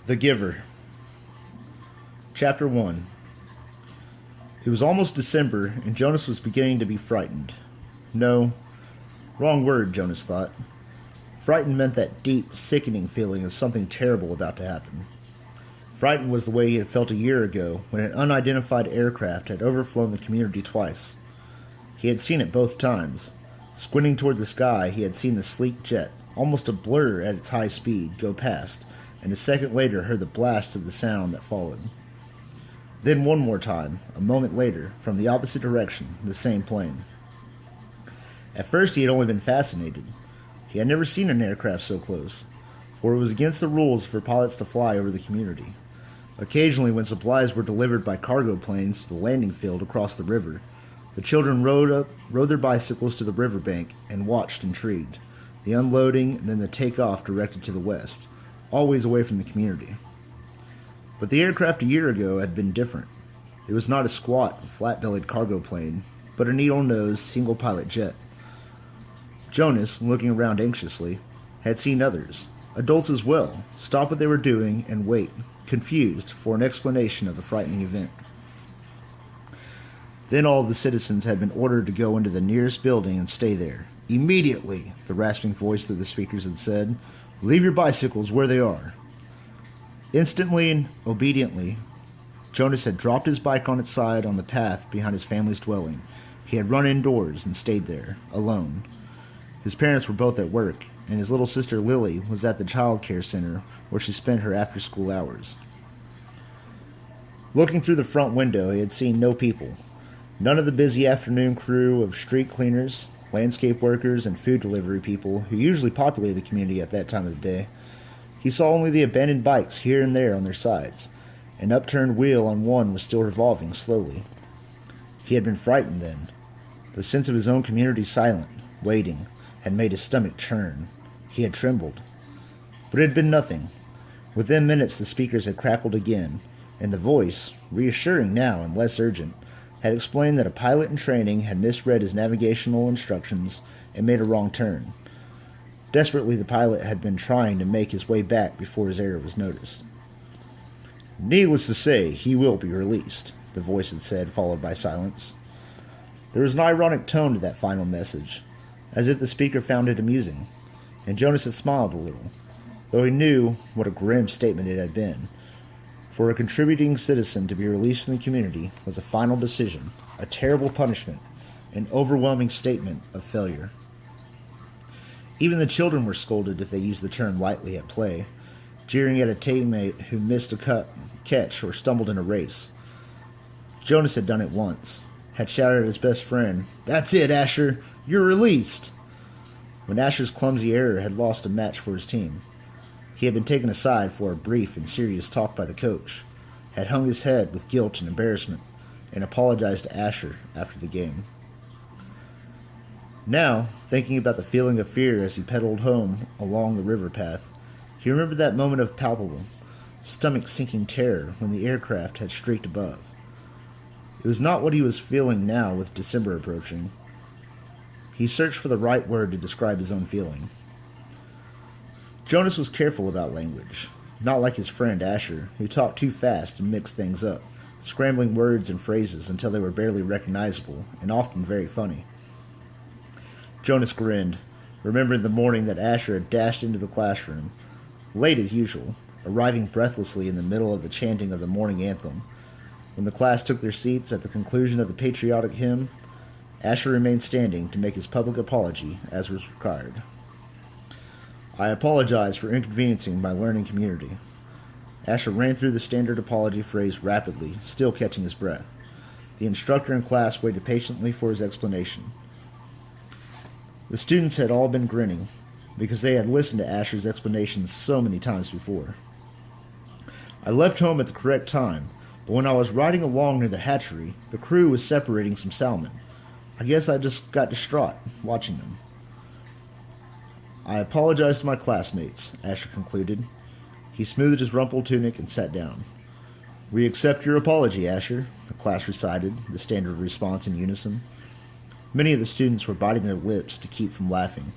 The Giver. Chapter 1. It was almost December, and Jonas was beginning to be frightened. No, wrong word, Jonas thought. Frightened meant that deep, sickening feeling of something terrible about to happen. Frightened was the way he had felt a year ago when an unidentified aircraft had overflown the community twice. He had seen it both times. Squinting toward the sky, he had seen the sleek jet, almost a blur at its high speed, go past, and a second later heard the blast of the sound that followed. Then one more time, a moment later, from the opposite direction, the same plane. At first he had only been fascinated. He had never seen an aircraft so close, for it was against the rules for pilots to fly over the community. Occasionally, when supplies were delivered by cargo planes to the landing field across the river, the children rode their bicycles to the riverbank and watched intrigued, the unloading and then the takeoff directed to the west, always away from the community. But the aircraft a year ago had been different. It was not a squat, flat-bellied cargo plane, but a needle-nosed, single-pilot jet. Jonas, looking around anxiously, had seen others, adults as well, stop what they were doing and wait, confused, for an explanation of the frightening event. Then all of the citizens had been ordered to go into the nearest building and stay there. Immediately, the rasping voice through the speakers had said, "Leave your bicycles where they are." Instantly and obediently, Jonas had dropped his bike on its side on the path behind his family's dwelling. He had run indoors and stayed there, alone. His parents were both at work, and his little sister Lily was at the child care center where she spent her after-school hours. Looking through the front window, he had seen no people. None of the busy afternoon crew of street cleaners, landscape workers, and food delivery people who usually populate the community at that time of the day. He saw only the abandoned bikes here and there on their sides. An upturned wheel on one was still revolving slowly. He had been frightened then. The sense of his own community silent, waiting, had made his stomach churn. He had trembled. But it had been nothing. Within minutes the speakers had crackled again, and the voice, reassuring now and less urgent, had explained that a pilot in training had misread his navigational instructions and made a wrong turn. Desperately, the pilot had been trying to make his way back before his error was noticed. "Needless to say, he will be released," the voice had said, followed by silence. There was an ironic tone to that final message, as if the speaker found it amusing, and Jonas had smiled a little, though he knew what a grim statement it had been. For a contributing citizen to be released from the community was a final decision, a terrible punishment, an overwhelming statement of failure. Even the children were scolded if they used the term lightly at play, jeering at a teammate who missed a catch or stumbled in a race. Jonas had done it once, had shouted at his best friend, "That's it, Asher! You're released!" when Asher's clumsy error had lost a match for his team. He had been taken aside for a brief and serious talk by the coach, had hung his head with guilt and embarrassment, and apologized to Asher after the game. Now, thinking about the feeling of fear as he pedaled home along the river path, he remembered that moment of palpable, stomach-sinking terror when the aircraft had streaked above. It was not what he was feeling now with December approaching. He searched for the right word to describe his own feeling. Jonas was careful about language, not like his friend Asher, who talked too fast and mixed things up, scrambling words and phrases until they were barely recognizable and often very funny. Jonas grinned, remembering the morning that Asher had dashed into the classroom, late as usual, arriving breathlessly in the middle of the chanting of the morning anthem. When the class took their seats at the conclusion of the patriotic hymn, Asher remained standing to make his public apology as was required. "I apologize for inconveniencing my learning community." Asher ran through the standard apology phrase rapidly, still catching his breath. The instructor in class waited patiently for his explanation. The students had all been grinning, because they had listened to Asher's explanations so many times before. "I left home at the correct time, but when I was riding along near the hatchery, the crew was separating some salmon. I guess I just got distraught, watching them." "I apologize to my classmates," Asher concluded. He smoothed his rumpled tunic and sat down. "We accept your apology, Asher," the class recited, the standard response in unison. Many of the students were biting their lips to keep from laughing.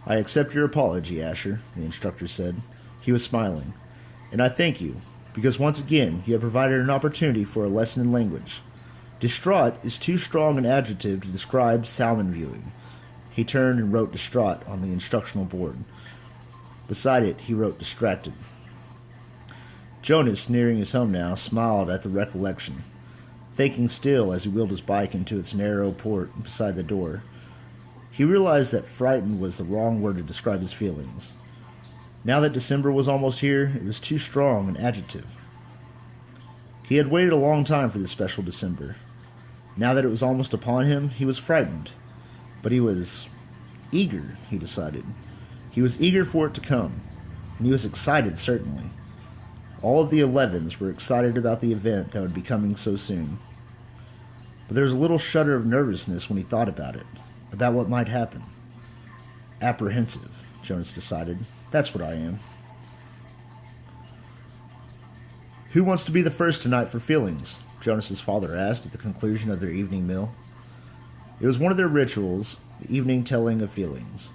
"I accept your apology, Asher," the instructor said. He was smiling. And I thank you, because once again you have provided an opportunity for a lesson in language. Distraught is too strong an adjective to describe salmon viewing. He turned and wrote distraught on the instructional board. Beside it, he wrote distracted. Jonas, nearing his home now, smiled at the recollection, thinking still as he wheeled his bike into its narrow port beside the door. He realized that frightened was the wrong word to describe his feelings. Now that December was almost here, it was too strong an adjective. He had waited a long time for this special December. Now that it was almost upon him, he was frightened. But he was eager, he decided. He was eager for it to come, and he was excited, certainly. All of the 11s were excited about the event that would be coming so soon. But there was a little shudder of nervousness when he thought about it, about what might happen. Apprehensive, Jonas decided. That's what I am. Who wants to be the first tonight for feelings? Jonas's father asked at the conclusion of their evening meal. It was one of their rituals, the evening telling of feelings.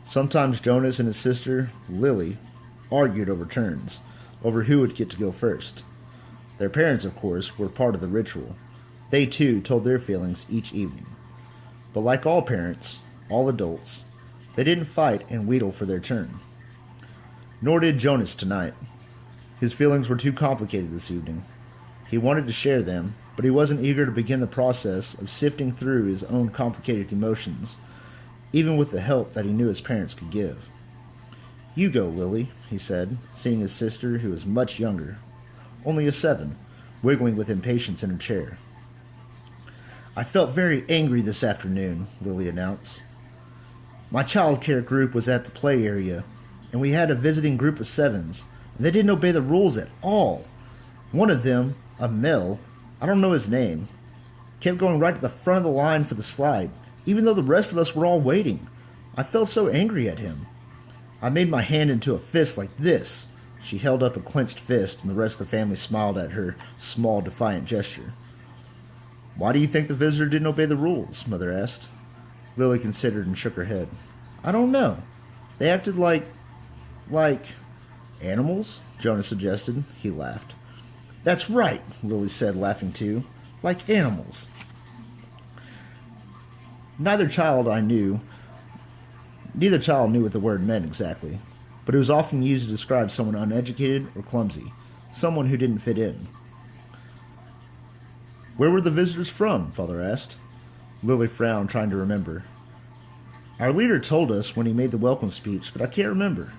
Sometimes Jonas and his sister, Lily, argued over turns, over who would get to go first. Their parents, of course, were part of the ritual. They, too, told their feelings each evening. But like all parents, all adults, they didn't fight and wheedle for their turn. Nor did Jonas tonight. His feelings were too complicated this evening. He wanted to share them, but he wasn't eager to begin the process of sifting through his own complicated emotions, even with the help that he knew his parents could give. You go, Lily, he said, seeing his sister, who was much younger, only a 7, wiggling with impatience in her chair. I felt very angry this afternoon, Lily announced. My child care group was at the play area, and we had a visiting group of 7s, and they didn't obey the rules at all. One of them, a male, I don't know his name, kept going right to the front of the line for the slide, even though the rest of us were all waiting. I felt so angry at him. I made my hand into a fist like this. She held up a clenched fist, and the rest of the family smiled at her small, defiant gesture. Why do you think the visitor didn't obey the rules? Mother asked. Lily considered and shook her head. I don't know. They acted like animals, Jonas suggested. He laughed. That's right, Lily said, laughing too. Like animals. Neither child knew what the word meant exactly, but it was often used to describe someone uneducated or clumsy, someone who didn't fit in. Where were the visitors from? Father asked. Lily frowned, trying to remember. Our leader told us when he made the welcome speech, but I can't remember.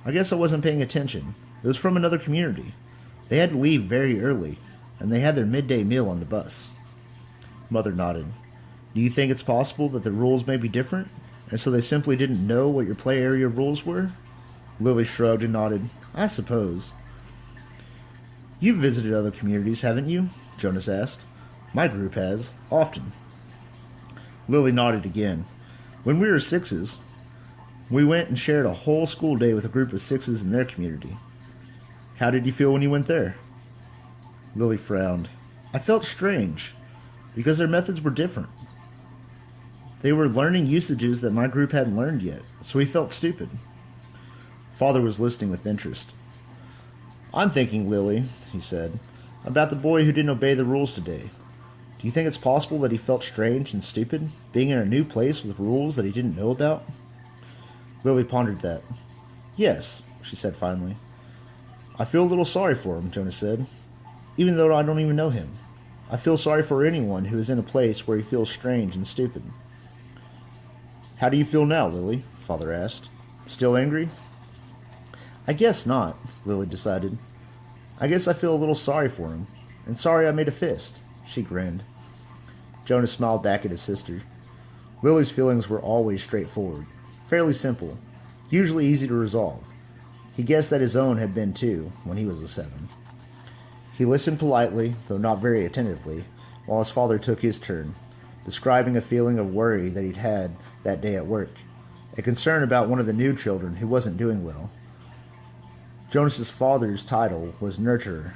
I guess I wasn't paying attention. It was from another community. They had to leave very early, and they had their midday meal on the bus. Mother nodded. Do you think it's possible that the rules may be different, and so they simply didn't know what your play area rules were? Lily shrugged and nodded. I suppose. You've visited other communities, haven't you? Jonas asked. My group has, often. Lily nodded again. When we were 6s, we went and shared a whole school day with a group of 6s in their community. How did you feel when you went there? Lily frowned. I felt strange, because their methods were different. They were learning usages that my group hadn't learned yet, so we felt stupid. Father was listening with interest. I'm thinking, Lily, he said, about the boy who didn't obey the rules today. Do you think it's possible that he felt strange and stupid, being in a new place with rules that he didn't know about? Lily pondered that. Yes, she said finally. I feel a little sorry for him, Jonas said, even though I don't even know him. I feel sorry for anyone who is in a place where he feels strange and stupid. How do you feel now, Lily? Father asked. Still angry? I guess not, Lily decided. I guess I feel a little sorry for him, and sorry I made a fist. She grinned. Jonas smiled back at his sister. Lily's feelings were always straightforward, fairly simple, usually easy to resolve. He guessed that his own had been too, when he was a 7. He listened politely, though not very attentively, while his father took his turn, describing a feeling of worry that he'd had that day at work, a concern about one of the new children who wasn't doing well. Jonas's father's title was nurturer.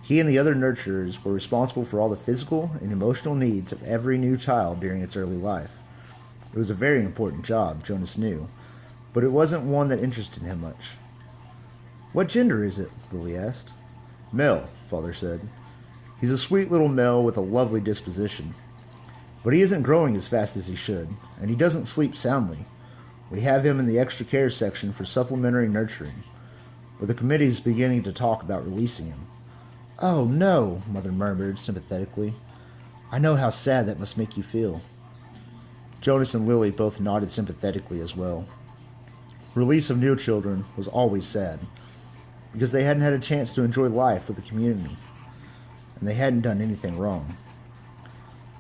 He and the other nurturers were responsible for all the physical and emotional needs of every new child during its early life. It was a very important job, Jonas knew, but it wasn't one that interested him much. What gender is it? Lily asked. Male, Father said. He's a sweet little male with a lovely disposition. But he isn't growing as fast as he should, and he doesn't sleep soundly. We have him in the extra care section for supplementary nurturing, but the committee's beginning to talk about releasing him. Oh, no, Mother murmured sympathetically. I know how sad that must make you feel. Jonas and Lily both nodded sympathetically as well. Release of new children was always sad, because they hadn't had a chance to enjoy life with the community, and they hadn't done anything wrong.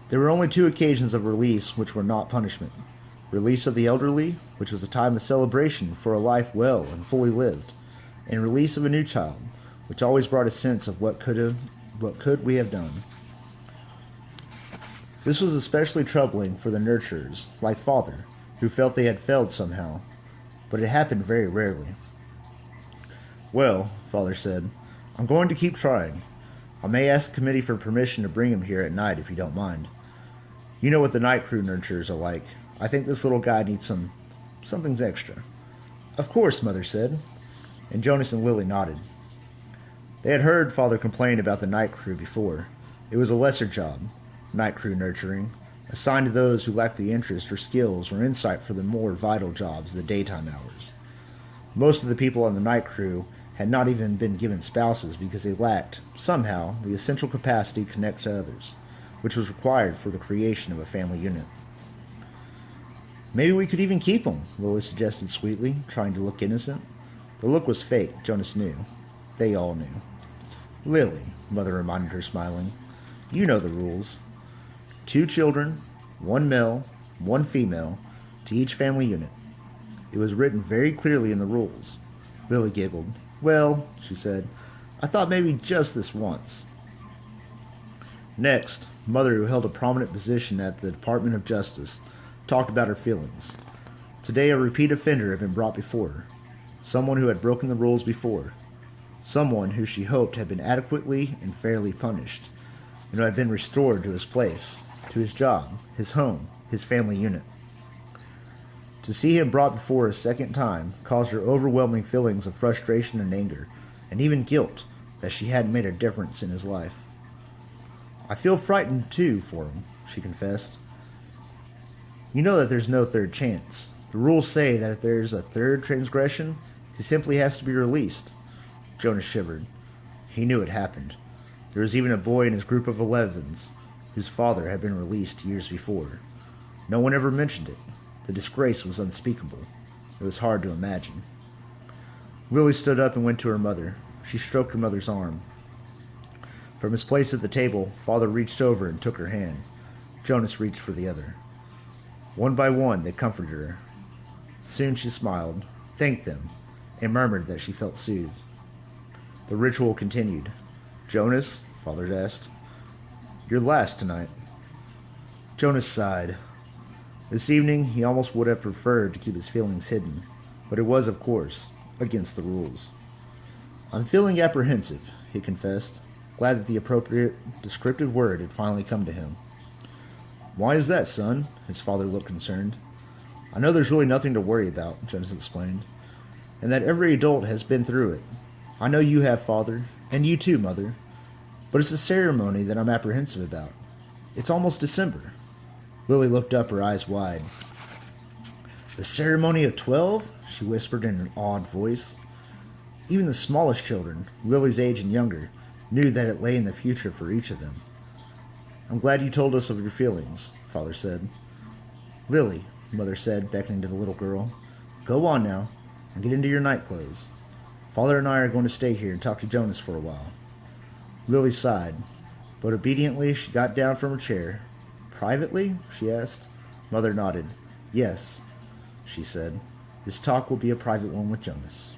There were only 2 occasions of release which were not punishment. Release of the elderly, which was a time of celebration for a life well and fully lived, and release of a new child, which always brought a sense of what could we have done. This was especially troubling for the nurturers, like Father, who felt they had failed somehow, but it happened very rarely. Well, Father said, I'm going to keep trying. I may ask the committee for permission to bring him here at night if you don't mind. You know what the night crew nurturers are like. I think this little guy needs something extra. Of course, Mother said, and Jonas and Lily nodded. They had heard Father complain about the night crew before. It was a lesser job, night crew nurturing, assigned to those who lacked the interest or skills or insight for the more vital jobs of the daytime hours. Most of the people on the night crew had not even been given spouses because they lacked, somehow, the essential capacity to connect to others, which was required for the creation of a family unit. Maybe we could even keep him, Lily suggested sweetly, trying to look innocent. The look was fake, Jonas knew. They all knew. Lily, Mother reminded her, smiling, you know the rules. 2 children, 1 male, 1 female, to each family unit. It was written very clearly in the rules. Lily giggled. Well, she said, I thought maybe just this once. Next, Mother, who held a prominent position at the Department of Justice, talked about her feelings. Today a repeat offender had been brought before her. Someone who had broken the rules before. Someone who she hoped had been adequately and fairly punished, and who had been restored to his place, to his job, his home, his family unit. To see him brought before her a second time caused her overwhelming feelings of frustration and anger, and even guilt that she hadn't made a difference in his life. I feel frightened, too, for him, she confessed. You know that there's no third chance. The rules say that if there's a third transgression, he simply has to be released. Jonas shivered. He knew it happened. There was even a boy in his group of 11s whose father had been released years before. No one ever mentioned it. The disgrace was unspeakable. It was hard to imagine. Lily stood up and went to her mother. She stroked her mother's arm. From his place at the table, Father reached over and took her hand. Jonas reached for the other. One by one, they comforted her. Soon she smiled, thanked them, and murmured that she felt soothed. The ritual continued. Jonas, Father asked, you're last tonight. Jonas sighed. This evening, he almost would have preferred to keep his feelings hidden, but it was, of course, against the rules. I'm feeling apprehensive, he confessed, glad that the appropriate, descriptive word had finally come to him. Why is that, son? His father looked concerned. I know there's really nothing to worry about, Jonas explained, and that every adult has been through it. I know you have, Father, and you too, Mother, but it's the ceremony that I'm apprehensive about. It's almost December. Lily looked up, her eyes wide. The ceremony of 12? She whispered in an awed voice. Even the smallest children, Lily's age and younger, knew that it lay in the future for each of them. I'm glad you told us of your feelings, Father said. Lily, Mother said, beckoning to the little girl, go on now, and get into your night clothes. Father and I are going to stay here and talk to Jonas for a while. Lily sighed, but obediently she got down from her chair. Privately? She asked. Mother nodded. Yes, she said. This talk will be a private one with Jonas.